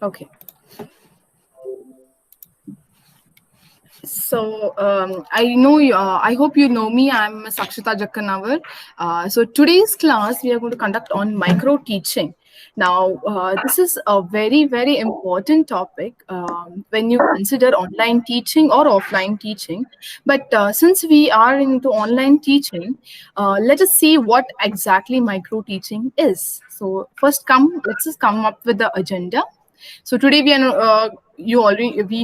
Okay. So I know you. I hope you know me. I'm Sakshita Jakkanawar. So today's class we are going to conduct on micro teaching. Now this is a very very important topic when you consider online teaching or offline teaching. But since we are into online teaching, let us see what exactly micro teaching is. So first, let's just come up with the agenda. So today we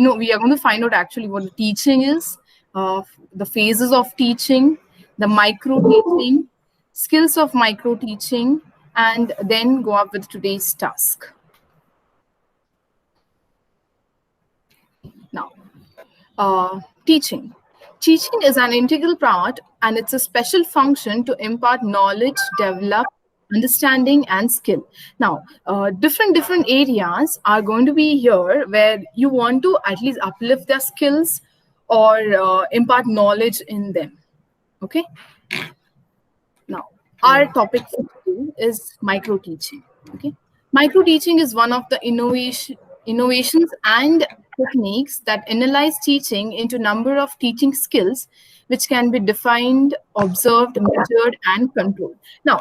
know we are going to find out actually what the teaching is, the phases of teaching, the micro teaching, skills of micro teaching, and then go up with today's task. Now, teaching. Teaching is an integral part and it's a special function to impart knowledge, develop understanding and skill. Now, different areas are going to be here where you want to at least uplift their skills or impart knowledge in them. Okay. Now, our topic for today is micro teaching. Okay, micro teaching is one of the innovations and techniques that analyze teaching into number of teaching skills, which can be defined, observed, measured, and controlled. Now,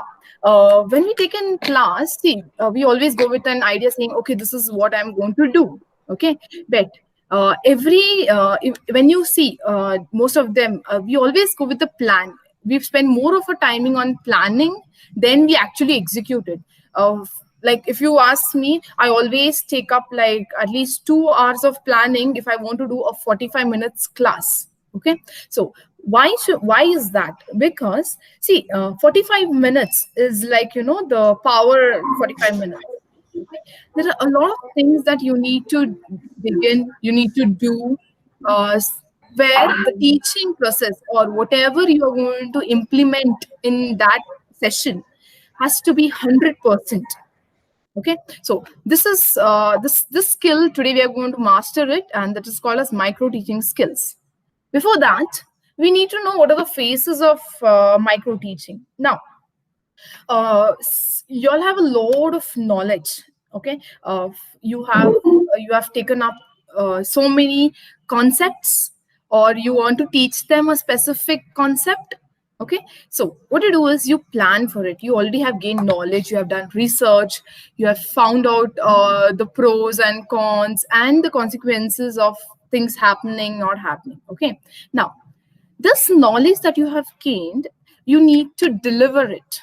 when we take in class, see, we always go with an idea saying, okay, this is what I'm going to do. Okay, but when you see most of them, we always go with the plan. We've spent more of a timing on planning than we actually executed. Like if you ask me, I always take up like at least 2 hours of planning if I want to do a 45 minutes class. Okay, so why is that? Because see, 45 minutes is like the power 45 minutes. There are a lot of things that you need to begin, you need to do, where the teaching process or whatever you are going to implement in that session has to be 100%. Okay, so this is this skill today we are going to master it, and that is called as micro teaching skills. Before that, we need to know what are the phases of micro teaching. Now, you all have a load of knowledge. Okay, you have taken up so many concepts, or you want to teach them a specific concept. Okay, so what you do is you plan for it. You already have gained knowledge, you have done research, you have found out the pros and cons and the consequences of things happening, not happening. Okay, now this knowledge that you have gained, you need to deliver it.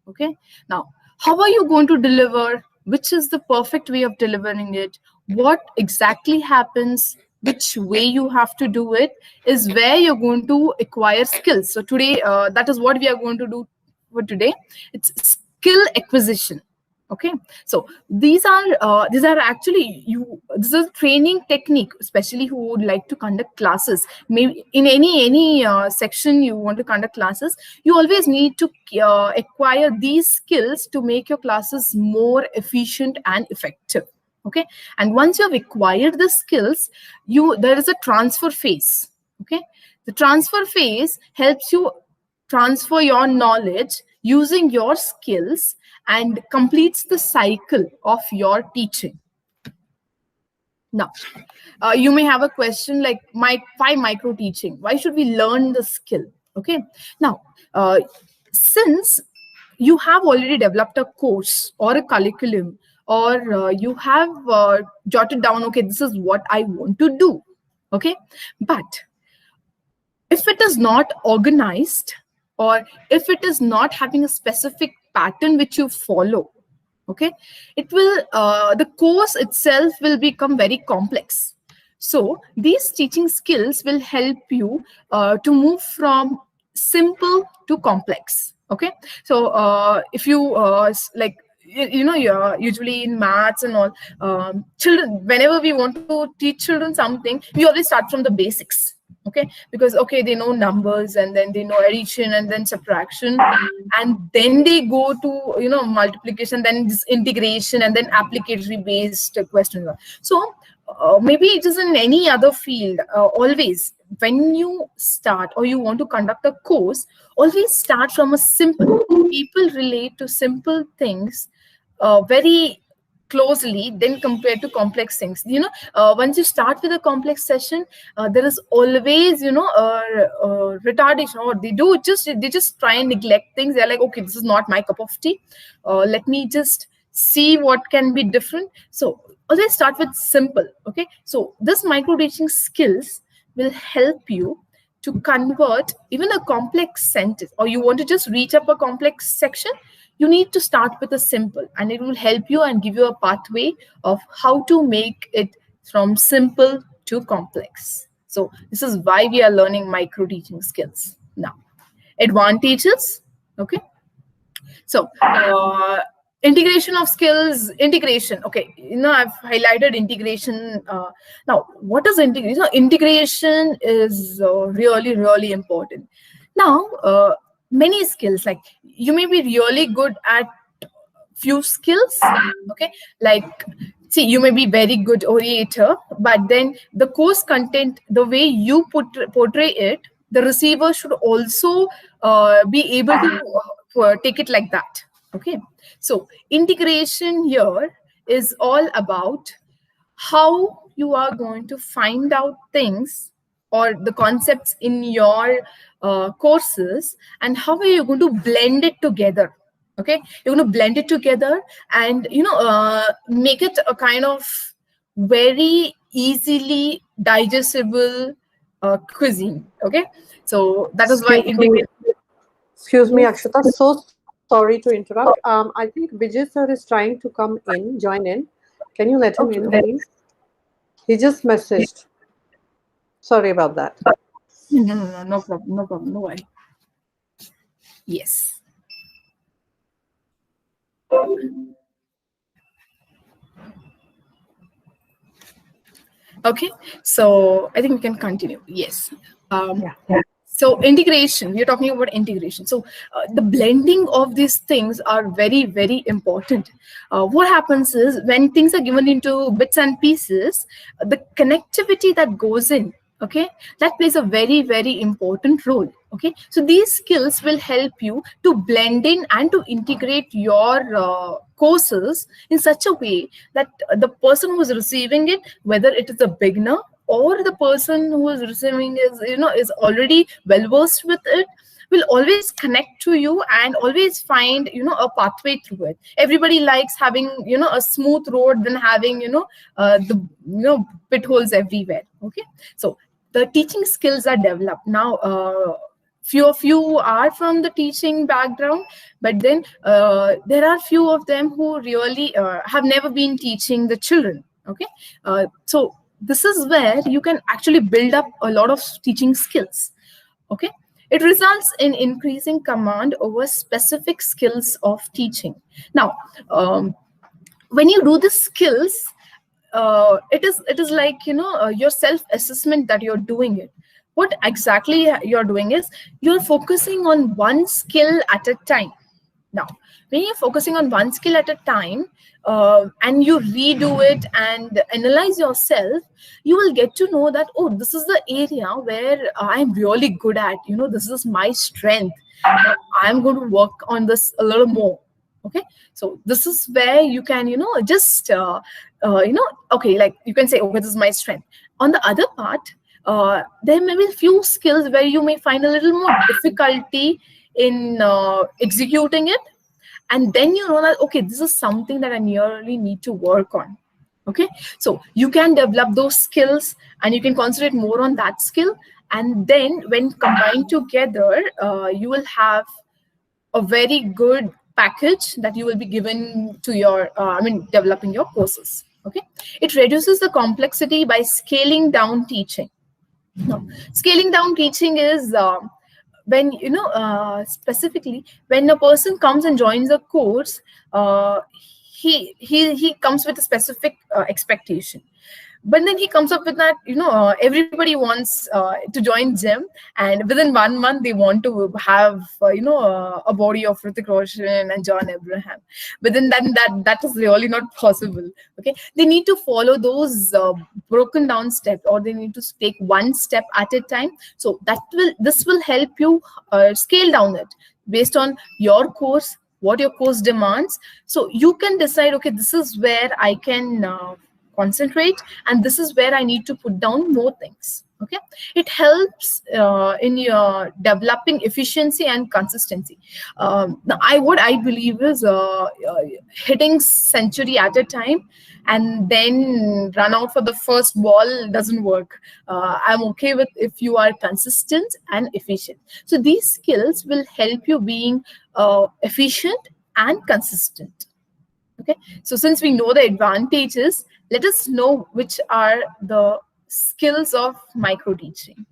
Okay, now how are you going to deliver? Which is the perfect way of delivering it? What exactly happens? Which way you have to do it is where you're going to acquire skills. So today, that is what we are going to do for today. It's skill acquisition. Okay, so these are actually this is a training technique, especially who would like to conduct classes. Maybe in any section you want to conduct classes, you always need to acquire these skills to make your classes more efficient and effective. Okay, and once you have acquired the skills, there is a transfer phase. Okay, the transfer phase helps you transfer your knowledge using your skills and completes the cycle of your teaching. Now, you may have a question like, why micro teaching? Why should we learn the skill? Okay, now, since you have already developed a course or a curriculum, or you have jotted down, okay, this is what I want to do. Okay, but if it is not organized, or if it is not having a specific pattern which you follow, okay, it will the course itself will become very complex. So these teaching skills will help you to move from simple to complex. Okay, so if you like you're usually in maths and all, children, whenever we want to teach children something, we always start from the basics. Okay, because okay, they know numbers, and then they know addition and then subtraction, and then they go to multiplication, then this integration, and then applicatory based questions. So maybe it is in any other field, always when you start or you want to conduct a course, always start from a simple. People relate to simple things very closely than compared to complex things. Once you start with a complex session, there is always retardation, or they just try and neglect things. They're like, okay, this is not my cup of tea, let me just see what can be different. So always start with simple. Okay, so this micro teaching skills will help you to convert even a complex sentence, or you want to just reach up a complex section, you need to start with a simple, and it will help you and give you a pathway of how to make it from simple to complex. So this is why we are learning micro teaching skills now. Advantages. Okay, so integration of skills. Integration, okay, I've highlighted integration. Now what is integration? Integration is really, really important. Now many skills, like you may be really good at few skills. Okay, like, see, you may be very good orator, but then the course content, the way you portray it, the receiver should also be able to take it like that. Okay, so integration here is all about how you are going to find out things or the concepts in your courses, and how are you going to blend it together. Okay, you're going to blend it together and make it a kind of very easily digestible cuisine. Okay, so that is why Excuse me, Akshata. So sorry to interrupt. I think Vijay sir is trying to come in, join in. Can you let him in, Okay. please? He just messaged. Sorry about that. No problem, no worry. Yes. Okay, so I think we can continue. Yes. So integration, we're talking about integration. So the blending of these things are very, very important. What happens is, when things are given into bits and pieces, the connectivity that goes in, okay, that plays a very, very important role. Okay, so these skills will help you to blend in and to integrate your courses in such a way that the person who is receiving it, whether it is a beginner or the person who is receiving is already well versed with it, will always connect to you and always find a pathway through it. Everybody likes having a smooth road than having the pit holes everywhere. Okay, so the teaching skills are developed now. Few of you are from the teaching background, but then there are few of them who really have never been teaching the children. Okay, so this is where you can actually build up a lot of teaching skills. Okay, it results in increasing command over specific skills of teaching. Now when you do the skills, it is like your self-assessment that you're doing it. What exactly you're doing is, you're focusing on one skill at a time. Now when you're focusing on one skill at a time, and you redo it and analyze yourself, you will get to know that, oh, this is the area where I'm really good at. This is my strength. Now I'm going to work on this a little more. Okay, so this is where you can just okay, like you can say, okay, this is my strength. On the other part, there may be few skills where you may find a little more difficulty in executing it, and then you know that, okay, this is something that I really need to work on. Okay, so you can develop those skills and you can concentrate more on that skill, and then when combined together, you will have a very good package that you will be given to your developing your courses. Okay, it reduces the complexity by scaling down teaching. Now scaling down teaching is when specifically when a person comes and joins a course, he comes with a specific expectation, but then he comes up with that everybody wants to join gym, and within 1 month they want to have a body of Hrithik Roshan and John Abraham, but then that is really not possible. Okay, they need to follow those broken down steps, or they need to take one step at a time. So this will help you scale down it based on your course, what your course demands. So you can decide, okay, this is where I can concentrate, and this is where I need to put down more things. Okay, it helps in your developing efficiency and consistency. Now what I believe is hitting century at a time and then run out for the first ball doesn't work. I'm okay with if you are consistent and efficient. So these skills will help you being efficient and consistent. Okay, so since we know the advantages, let us know which are the skills of micro teaching.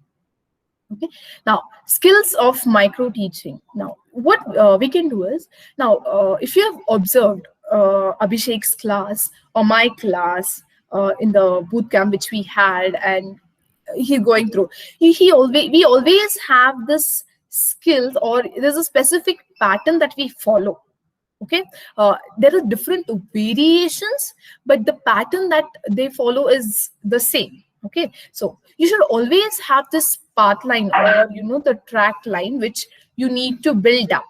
Okay, now skills of micro teaching. Now what we can do is, now if you have observed Abhishek's class or my class in the boot camp which we had, and he's going through, he always, we always have this skills, or there's a specific pattern that we follow. Okay, there are different variations, but the pattern that they follow is the same. Okay, so you should always have this path line, or the track line which you need to build up.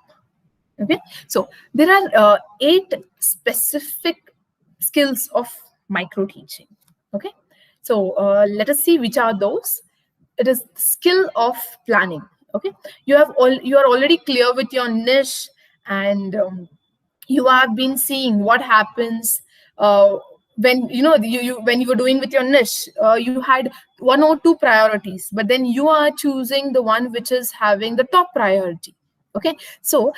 Okay, so there are 8 specific skills of micro teaching. Okay, so let us see which are those. It is skill of planning. Okay, you are already clear with your niche, and you have been seeing what happens when when you were doing with your niche. You had 1 or 2 priorities, but then you are choosing the one which is having the top priority. Okay, so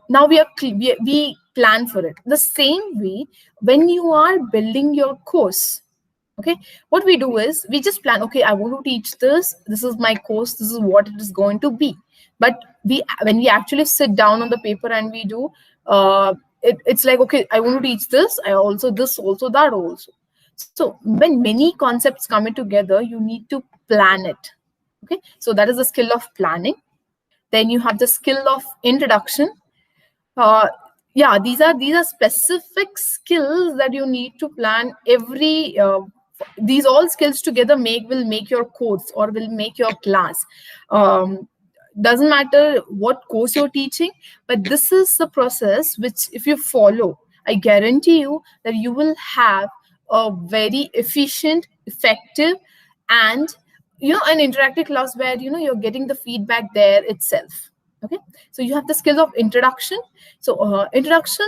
now we plan for it the same way. When you are building your course, okay, what we do is we just plan, okay, I want to teach this, this is my course, this is what it is going to be. But when we actually sit down on the paper and we do, it's like, okay, I want to teach this, I also this, also that also. So when many concepts come in together, you need to plan it. Okay, so that is the skill of planning. Then you have the skill of introduction. uh, yeah, these are specific skills that you need to plan every these all skills together will make your course or will make your class. Doesn't matter what course you're teaching, but this is the process which if you follow, I guarantee you that you will have a very efficient, effective, and an interactive class where you're getting the feedback there itself. Okay, so you have the skills of introduction. So introduction,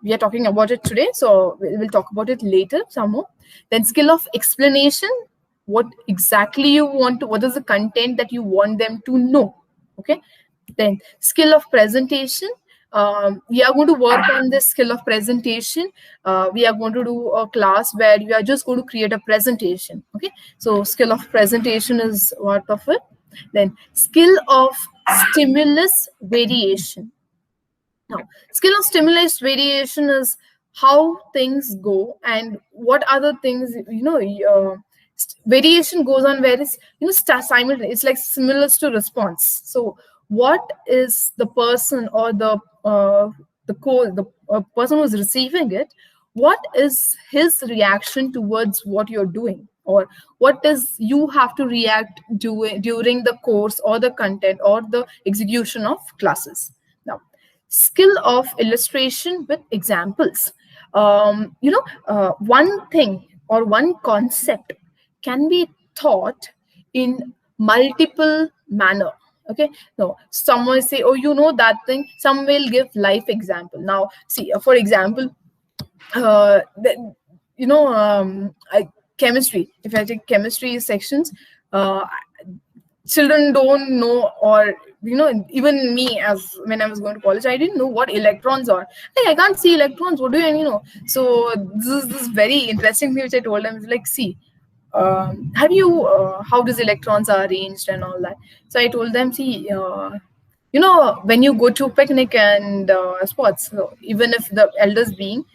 we are talking about it today, so we'll talk about it later some more. Then skill of explanation, what exactly you want to, what is the content that you want them to know. Okay, then skill of presentation. We are going to work on this skill of presentation. We are going to do a class where you are just going to create a presentation. Okay, so skill of presentation is part of it. Then skill of stimulus variation. Now, skill of stimulus variation is how things go and what other things, variation goes on where it's, simultaneous. It's like stimulus to response. So what is the person or the person who's receiving it, what is his reaction towards what you're doing, or what is you have to react during the course or the content or the execution of classes. Now, skill of illustration with examples. One thing or one concept can be taught in multiple manner. Okay, no, someone say, oh, that thing, some will give life example. Now see, for example, chemistry, if I take chemistry sections, children don't know, or even me, as when I was going to college, I didn't know what electrons are. Like, I can't see electrons, what do you so this is this very interesting thing which I told them. It's like, see, have you how does electrons are arranged and all that. So I told them, see, when you go to picnic and sports, so even if the elders being,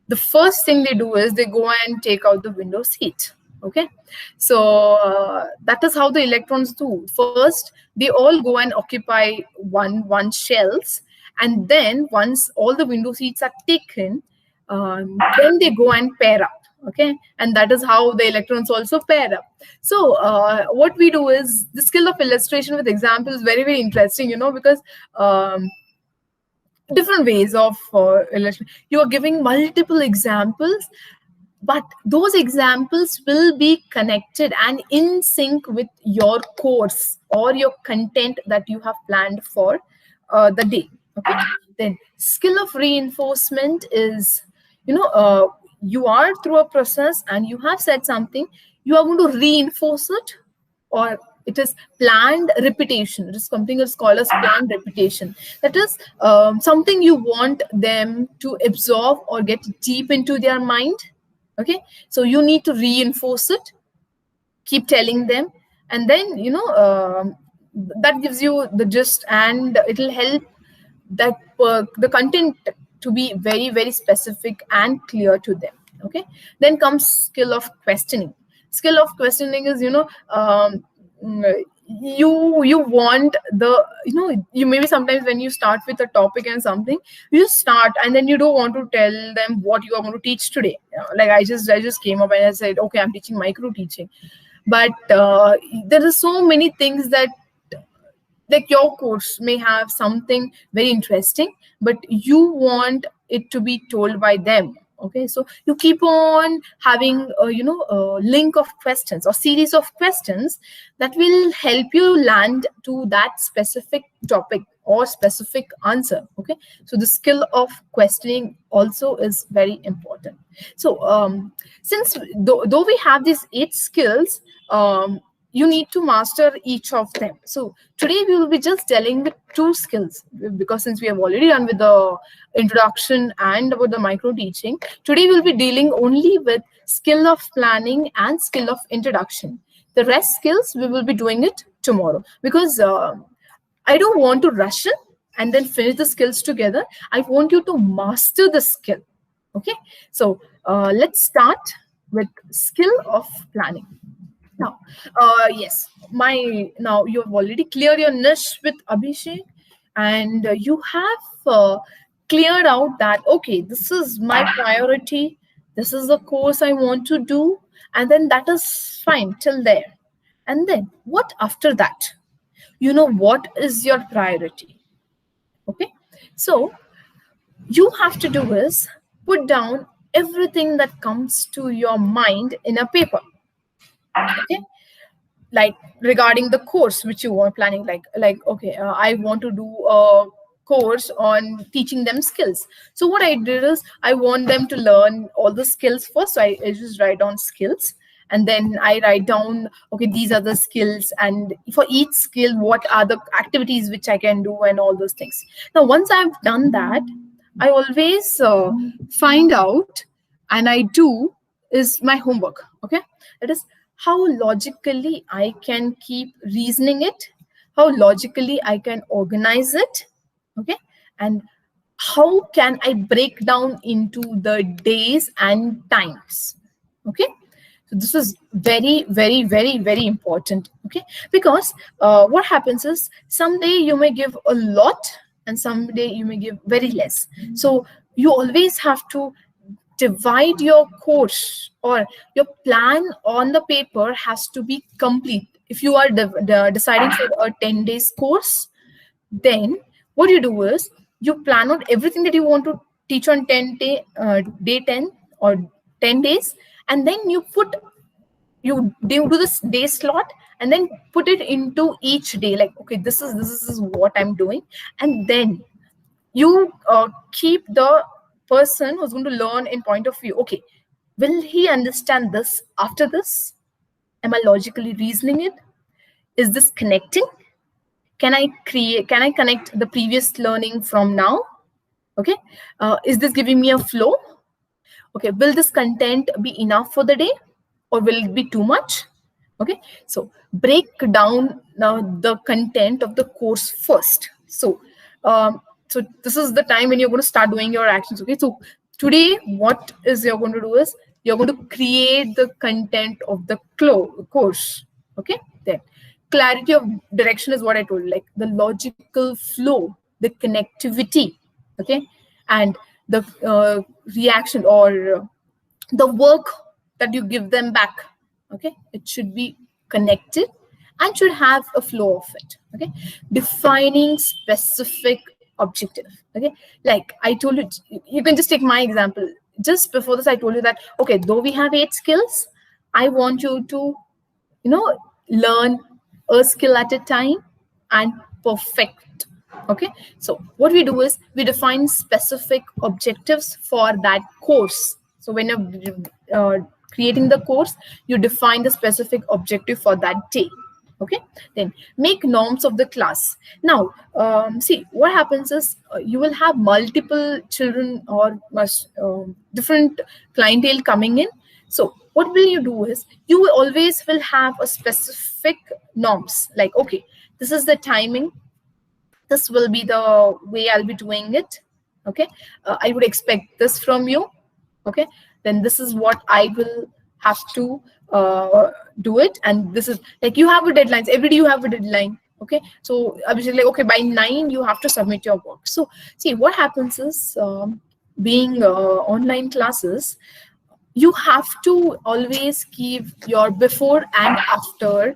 the first thing they do is they go and take out the window seat. Okay, so that is how the electrons do. First, they all go and occupy one shells, and then once all the window seats are taken, then they go and pair up. Okay, and that is how the electrons also pair up. So what we do is the skill of illustration with example is very, very interesting, because different ways of illustration. You are giving multiple examples, but those examples will be connected and in sync with your course or your content that you have planned for the day. Okay. Then skill of reinforcement is, you are through a process and you have said something, you are going to reinforce it, or it is planned repetition. It is something that's called as planned repetition. That is something you want them to absorb or get deep into their mind. Okay, so you need to reinforce it, keep telling them, and then that gives you the gist, and it'll help that the content to be very very specific and clear to them. Okay, then comes skill of questioning. Skill of questioning is, you want the, you maybe sometimes when you start with a topic and something, you start and then you don't want to tell them what you are going to teach today. Like I just came up and I said, okay, I'm teaching micro teaching, but there are so many things that, like, your course may have something very interesting, but you want it to be told by them. Okay, so you keep on having a link of questions or series of questions that will help you land to that specific topic or specific answer. Okay, so the skill of questioning also is very important. So since though we have these 8 skills, you need to master each of them. So today we will be just dealing with 2 skills, because since we have already done with the introduction and about the micro teaching, today we'll be dealing only with skill of planning and skill of introduction. The rest skills we will be doing it tomorrow, because I don't want to rush it and then finish the skills together. I want you to master the skill. Okay, so let's start with skill of planning. Now, yes, now you have already cleared your niche with Abhishek, and you have cleared out that, okay, this is my priority, this is the course I want to do, and then that is fine till there. And then what after that? You know what is your priority? Okay, so you have to do is put down everything that comes to your mind in a paper. Okay, like regarding the course which you are planning, like okay, I want to do a course on teaching them skills. So what I did is, I want them to learn all the skills first, so I just write down skills, and then I write down, okay, these are the skills, and for each skill what are the activities which I can do, and all those things. Now once I've done that, I always find out and I do is my homework. Okay, it is how logically I can keep reasoning it, how logically I can organize it. Okay, and how can I break down into the days and times. Okay, so this is very very very very important. Okay, because what happens is, someday you may give a lot and someday you may give very less. So you always have to divide your course, or your plan on the paper has to be complete. If you are deciding for a 10 days course, then what you do is, you plan out everything that you want to teach on day 10 or 10 days, and then you do this day slot, and then put it into each day, like, okay, this is what I'm doing. And then you keep the person who's going to learn in point of view. Okay, will he understand this after this? Am I logically reasoning it? Is this connecting? Can I connect the previous learning from now? Okay, is this giving me a flow? Okay, will this content be enough for the day, or will it be too much? Okay, so break down now the content of the course first. So this is the time when you're going to start doing your actions. Okay, so today what is you're going to do is, you're going to create the content of the course. Okay, then clarity of direction is what I told you, like the logical flow, the connectivity. Okay, and the reaction, or the work that you give them back. Okay, it should be connected and should have a flow of it. Okay, defining specific objective. Okay, like I told you, you can just take my example. Just before this, I told you that, okay, though we have 8 skills, I want you to, learn a skill at a time and perfect. Okay, so what we do is we define specific objectives for that course. So when you're creating the course, you define the specific objective for that day. Okay, then make norms of the class. Now, see what happens is, you will have multiple children or different clientele coming in. So what will you do is, you will always will have a specific norms, like, okay, this is the timing, this will be the way I'll be doing it. Okay, I would expect this from you. Okay, then this is what I will have to do it. And this is like, you have a deadlines every day, you have a deadline. Okay, so obviously, like, okay, by 9 you have to submit your work. So see what happens is, being online classes, you have to always give your before and after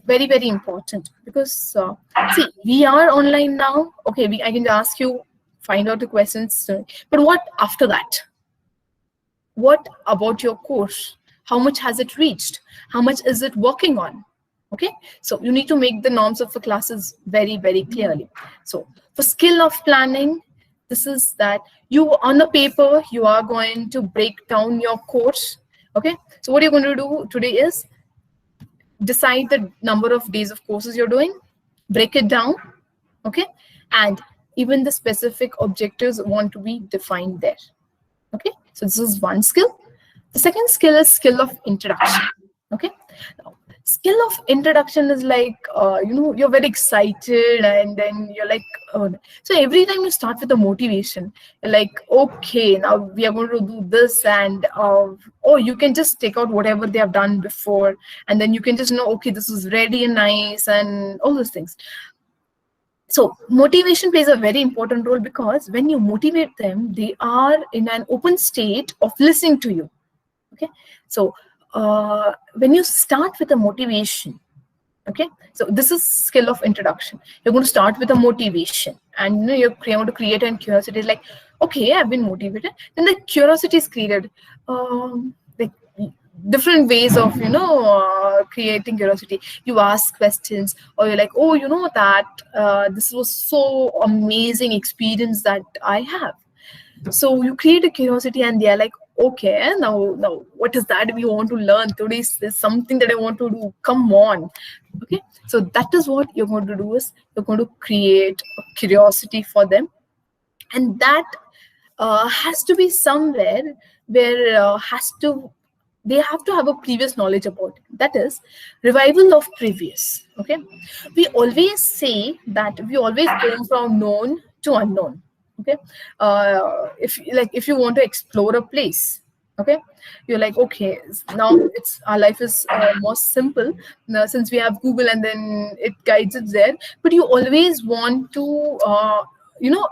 very very important, because see, we are online now. Okay, I can ask you, find out the questions, but what after that? What about your course? How much has it reached? How much is it working on? Okay, so you need to make the norms of the classes very very clearly. So for skill of planning, this is that you, on the paper, you are going to break down your course. Okay, so what you're going to do today is decide the number of days of courses you're doing, break it down. Okay, and even the specific objectives want to be defined there. Okay, so this is one skill. The second skill is skill of introduction. Okay, now, skill of introduction is like, you're very excited, and then you're like, so every time you start with the motivation, you're like, okay, now we are going to do this, and oh, you can just take out whatever they have done before, and then you can just know, okay, this is ready and nice, and all those things. So motivation plays a very important role, because when you motivate them, they are in an open state of listening to you. Okay, so when you start with a motivation, okay, so this is skill of introduction. You're going to start with a motivation, and you're going to create a curiosity, like, okay, I've been motivated. Then the curiosity is created, like different ways of creating curiosity. You ask questions, or you're like, oh, that this was so amazing experience that I have. So you create a curiosity, and they are like, okay, now what is that we want to learn today? Is something that I want to do, come on. Okay, so that is what you're going to do, is you're going to create a curiosity for them. And that has to be somewhere where they have to have a previous knowledge about it. That is revival of previous. Okay, we always say that we always go from known to unknown. Okay, if you want to explore a place, okay, you're like, okay, now it's our life is more simple now, since we have Google, and then it guides it there. But you always want to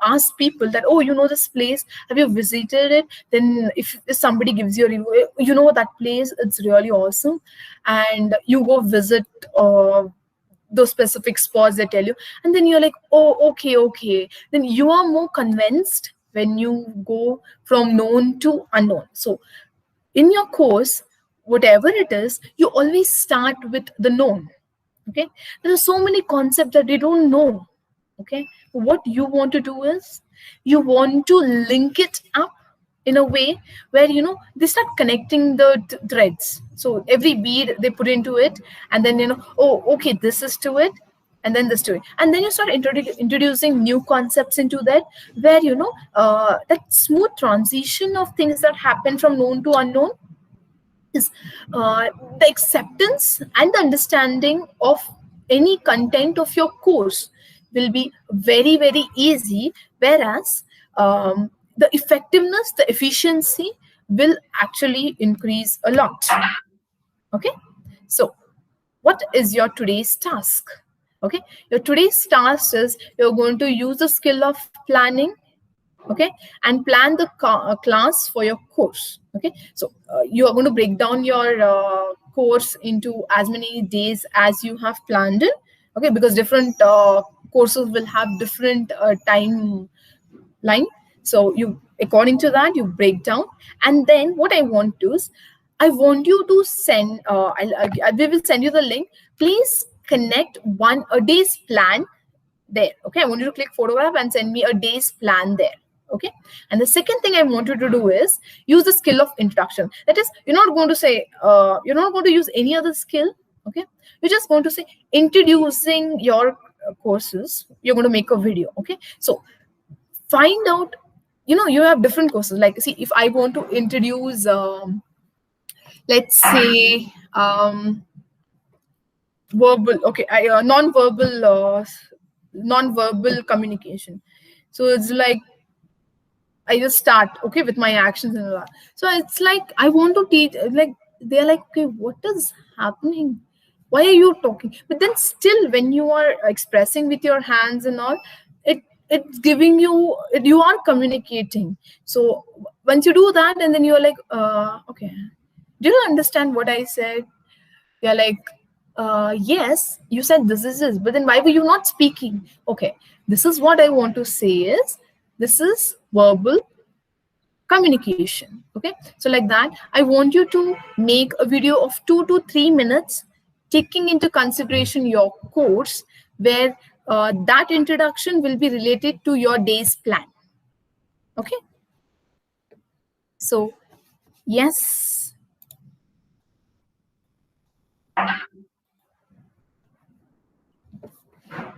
ask people that, oh, this place, have you visited it? Then if somebody gives you a review, that place, it's really awesome, and you go visit those specific spots they tell you, and then you're like, oh, okay, then you are more convinced when you go from known to unknown. So in your course, whatever it is, you always start with the known. Okay, there are so many concepts that they don't know. Okay, what you want to do is, you want to link it up in a way where they start connecting the threads. So every bead they put into it, and then oh, okay, this is to it, and then this to it, and then you start introducing new concepts into that, where that smooth transition of things that happen from known to unknown is the acceptance and the understanding of any content of your course will be very very easy, whereas the effectiveness, the efficiency will actually increase a lot. Okay, so what is your today's task? Okay, your today's task is, you're going to use the skill of planning, okay, and plan the class for your course. Okay, so you are going to break down your course into as many days as you have planned it. Okay, because different courses will have different time line. So you, according to that, you break down. And then what I want to is, I want you to send we will send you the link. Please connect a day's plan there. Okay, I want you to click photograph and send me a day's plan there. Okay, and the second thing I want you to do is use the skill of introduction. That is, you're not going to say you're not going to use any other skill. Okay, you're just going to say introducing your courses. You're going to make a video. Okay, so find out, you have different courses. Like, see, if I want to introduce let's say verbal, okay, non-verbal communication. So it's like I just start, okay, with my actions and all that. So it's like I want to teach, like they're like, okay, what is happening? Why are you talking? But then still, when you are expressing with your hands and all, it it's giving you, you are communicating. So once you do that, and then you're like, okay, do you understand what I said? You're like, yes, you said this is this, but then why were you not speaking? Okay, this is what I want to say is, this is verbal communication. Okay, so like that, I want you to make a video of 2 to 3 minutes, taking into consideration your course, where that introduction will be related to your day's plan. Okay, so yes.